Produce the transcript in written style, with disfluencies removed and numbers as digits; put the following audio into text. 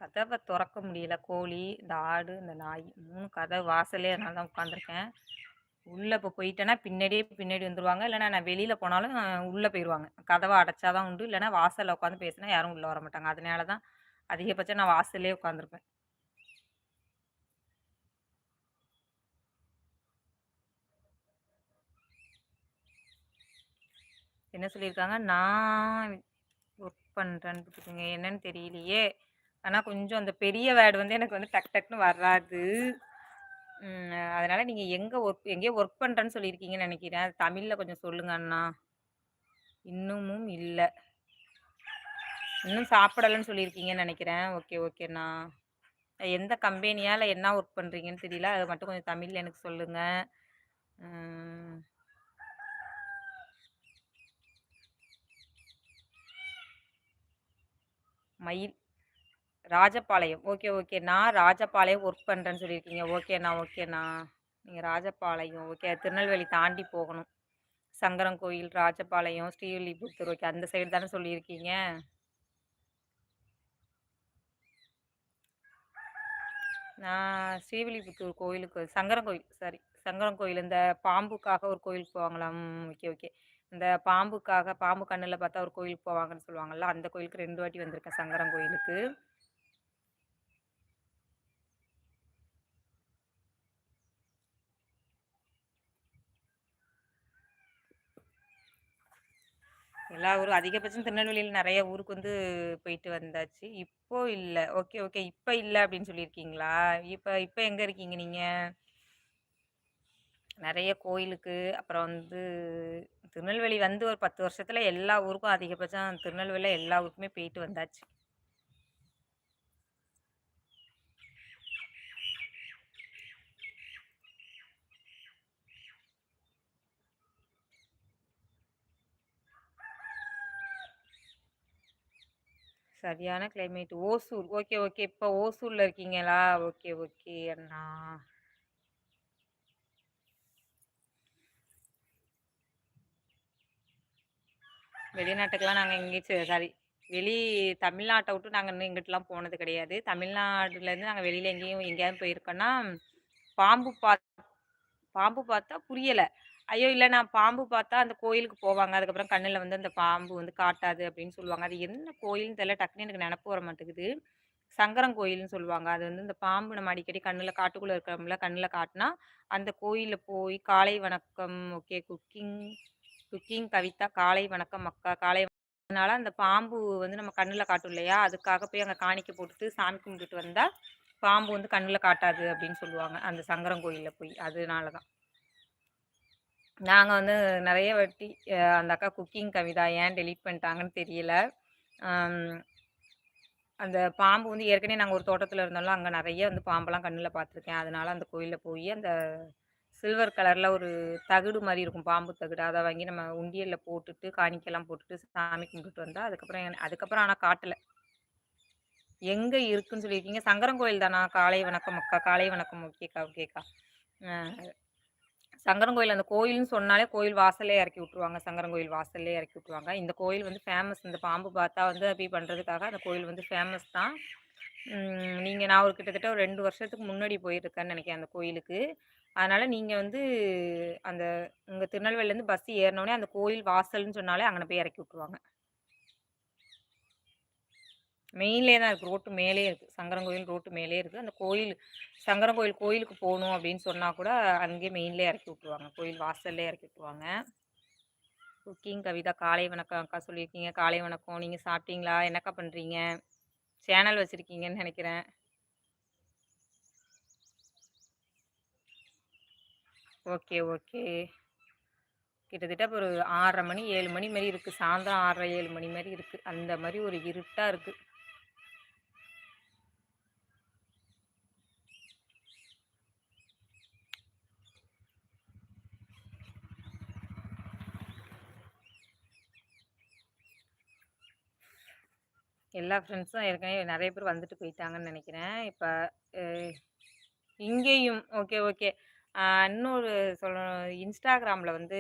கதவ தொறக்க முடியல. கோழி, இந்த ஆடு, இந்த நாய் 3 கதவு வாசல்லயே அதனால தான் உட்காந்துருக்கேன். உள்ள இப்போ போயிட்டேன்னா, பின்னாடி வந்துருவாங்க. இல்லன்னா நான் வெளியில போனாலும் உள்ள போயிருவாங்க. கதவ அடைச்சா தான் உண்டு. இல்லன்னா வாசல்ல உட்காந்து பேசினா யாரும் உள்ள வரமாட்டாங்க. அதனால தான் அதிகபட்சம் நான் வாசல்லயே உட்காந்துருப்பேன். என்ன சொல்லியிருக்காங்க? நான் ஒர்க் பண்றேன்னு போட்டுருக்கீங்க. என்னன்னு தெரியலையே! ஆனா கொஞ்சம் அந்த பெரிய வேர்ட் வந்து எனக்கு வந்து டக் டக்ன்னு வராது. அதனால நீங்க எங்கேயோ ஒர்க் பண்றேன்னு சொல்லியிருக்கீங்கன்னு நெனைக்கிறேன். அது தமிழ்ல கொஞ்சம் சொல்லுங்க அண்ணா. இன்னமும் இல்ல. இன்னும் சாப்பிடலன்னு சொல்லியிருக்கீங்கன்னு நெனைக்கிறேன். ஓகே, ஓகேண்ணா. எந்த கம்பெனியா? என்ன ஒர்க் பண்றீங்கன்னு தெரியல. அத மட்டும் கொஞ்சம் தமிழ்ல எனக்கு சொல்லுங்க. ம். மயில் ராஜபாளையம். ஓகே, ஓகேண்ணா. ராஜபாளையம் ஒர்க் பண்றேன்னு சொல்லியிருக்கீங்க. ஓகேண்ணா, ஓகேண்ணா. நீங்க ராஜபாளையம். ஓகே. திருநெல்வேலி தாண்டி போகணும். சங்கரன் கோயில், ராஜபாளையம், ஸ்ரீவில்லிபுத்தூர். ஓகே. அந்த சைடு தானே சொல்லியிருக்கீங்க? நான் ஸ்ரீவில்லிபுத்தூர் கோயிலுக்கு சங்கரன் கோயில் சாரி. சங்கரன் கோயில் இந்த பாம்புக்காக ஒரு கோயிலுக்கு போவாங்கல்ல. Okay, okay. இந்த பாம்புக்காக பாம்பு கண்ணுல பார்த்தா ஒரு கோயிலுக்கு போவாங்கன்னு சொல்லுவாங்கல்ல. அந்த கோயிலுக்கு 2 வாட்டி வந்திருக்கேன் சங்கரன் கோயிலுக்கு. எல்லா ஊரும் அதிகபட்சம் திருநெல்வேலியில நெறைய ஊருக்கு வந்து போயிட்டு வந்தாச்சு. இப்போ இல்ல. Okay, okay. இப்ப இல்ல அப்படின்னு சொல்லியிருக்கீங்களா? இப்ப இப்ப எங்க இருக்கீங்க நீங்க? நெறைய கோயிலுக்கு, அப்புறம் வந்து திருநெல்வேலி வந்து ஒரு 10 வருஷத்துல எல்லா ஊருக்கும் அதிகபட்சம் திருநெல்வேலில எல்லா ஊருக்குமே போயிட்டு வந்தாச்சு. சரியான கிளைமேட். ஓசூர். Okay, okay. இப்ப ஓசூர்ல இருக்கீங்களா? ஓகே, ஓகே அண்ணா. வெளிநாட்டுக்கெல்லாம் நாங்க எங்கேயும் சாரி வெளி தமிழ்நாட்ட விட்டு நாங்க இன்னும் இங்கிட்டுலாம் போனது கிடையாது. தமிழ்நாடுலேருந்து நாங்க வெளியில எங்கேயாவது போயிருக்கோன்னா, பாம்பு பாத் பாம்பு பார்த்தா புரியல. ஐயோ! இல்ல நான் பாம்பு பார்த்தா அந்த கோயிலுக்கு போவாங்க. அதுக்கப்புறம் கண்ணுல வந்து அந்த பாம்பு வந்து காட்டாது அப்படின்னு சொல்லுவாங்க. அது என்ன கோயில்ன்னு தெரியல. டக்குன்னு எனக்கு நெனப்பு வர மாட்டேங்குது. சங்கரன் கோயில்னு சொல்லுவாங்க. அது வந்து இந்த பாம்பு நம்ம அடிக்கடி கண்ணுல காட்டுக்குள்ள இருக்கிறோம்ல, கண்ணுல காட்டுனா, அந்த கோயில்ல போய் காலை வணக்கம், ஓகே குக்கிங் குக்கிங் கவிதா காலை வணக்கம் அக்கா. அதனால அந்த பாம்பு வந்து நம்ம கண்ணுல காட்டும் இல்லையா? அதுக்காக போய் அங்க காணிக்க போட்டுட்டு சாமி கும்பிட்டுட்டு வந்தா, பாம்பு வந்து கண்ணுல காட்டாது அப்படின்னு சொல்லுவாங்க. அந்த சங்கரன் கோயில்ல போய். அதனால தான். நாங்க வந்து நெறைய வாட்டி அந்த அக்கா குக்கிங் கவிதா ஏன் டெலீட் பண்ணிட்டாங்கன்னு தெரியல. அம் அந்த பாம்பு வந்து ஏற்கனவே நாங்க ஒரு தோட்டத்துல இருந்தோம்ல, அங்க நெறைய வந்து பாம்பெல்லாம் கண்ணுல பார்த்துருக்கேன். அதனால அந்த கோயில்ல போயி, அந்த சில்வர் கலர்ல ஒரு தகடு மாரி இருக்கும். பாம்பு தகடு. அத வாங்கி நம்ம உண்டியல்ல போட்டுட்டு, காணிக்கைலாம் போட்டுட்டு சாமி கும்பிட்டுட்டு வந்தா, அதுக்கப்புறம் ஆனா காட்டல. எங்க இருக்குன்னு சொல்லியிருக்கீங்க? சங்கரன் கோயில் தானா? காலை வணக்கம் அக்கா. காலை வணக்கம். ஓகேக்கா, ஓகேக்கா. அ சங்கரன் கோயில் அந்த கோயில்னு சொன்னாலே கோயில் வாசல்லயே எறக்கி விட்டுருவாங்க. சங்கரன் கோயில் வாசல்லயே எறக்கி விட்டுருவாங்க. இந்த கோயில் வந்து ஃபேமஸ். இந்த பாம்பு பார்த்தா வந்து அப்படி பண்றதுக்காக அந்த கோயில் வந்து ஃபேமஸ் தான். நான் ஒரு கிட்டத்தட்ட ஒரு 2 வருஷத்துக்கு முன்னாடி போயிருக்கேன்னு நெனைக்கிறேன் அந்த கோயிலுக்கு. அதனால நீங்க வந்து அந்த உங்க திருநெல்வேலிலேருந்து பஸ் ஏறுனோனே அந்த கோயில் வாசல்ன்னு சொன்னாலே அங்கன போய் எறக்கி விட்டுருவாங்க. மெயின்லயே தான் இருக்கு. ரோட்டு மேலேயே இருக்கு. சங்கரன் கோயில் ரோட்டு மேலேயே இருக்கு. அந்த கோயில் சங்கரன் கோயில் கோயிலுக்கு போணும் அப்படின்னு சொன்னா கூட அங்கேயே மெயின்லயே எறக்கி விட்டுருவாங்க. கோயில் வாசல்லயே எறக்கி விட்டுருவாங்க. குக்கிங் கவிதா காலை வணக்கம் அக்கா சொல்லியிருக்கீங்க. காலை வணக்கம். நீங்க சாப்பிட்டீங்களா? என்னக்கா பண்றீங்க? சேனல் வச்சிருக்கீங்கன்னு நெனைக்கிறேன். Okay, okay. கிட்டத்தட்ட இப்ப ஒரு 6:30 மணி, 7 மணி மாரி இருக்கு. சாயந்தரம் 6:30, 7 மணி மாரி இருக்கு. அந்த மாரி ஒரு இருட்டா இருக்கு. எல்லா ஃப்ரெண்ட்ஸும் ஏற்கனவே நெறைய பேர் வந்துட்டு போயிட்டாங்கன்னு நெனைக்கிறேன். இப்ப அ இங்கேயும் ஓகே, ஓகே. இன்னொரு சொல்லணும் Instagramல வந்து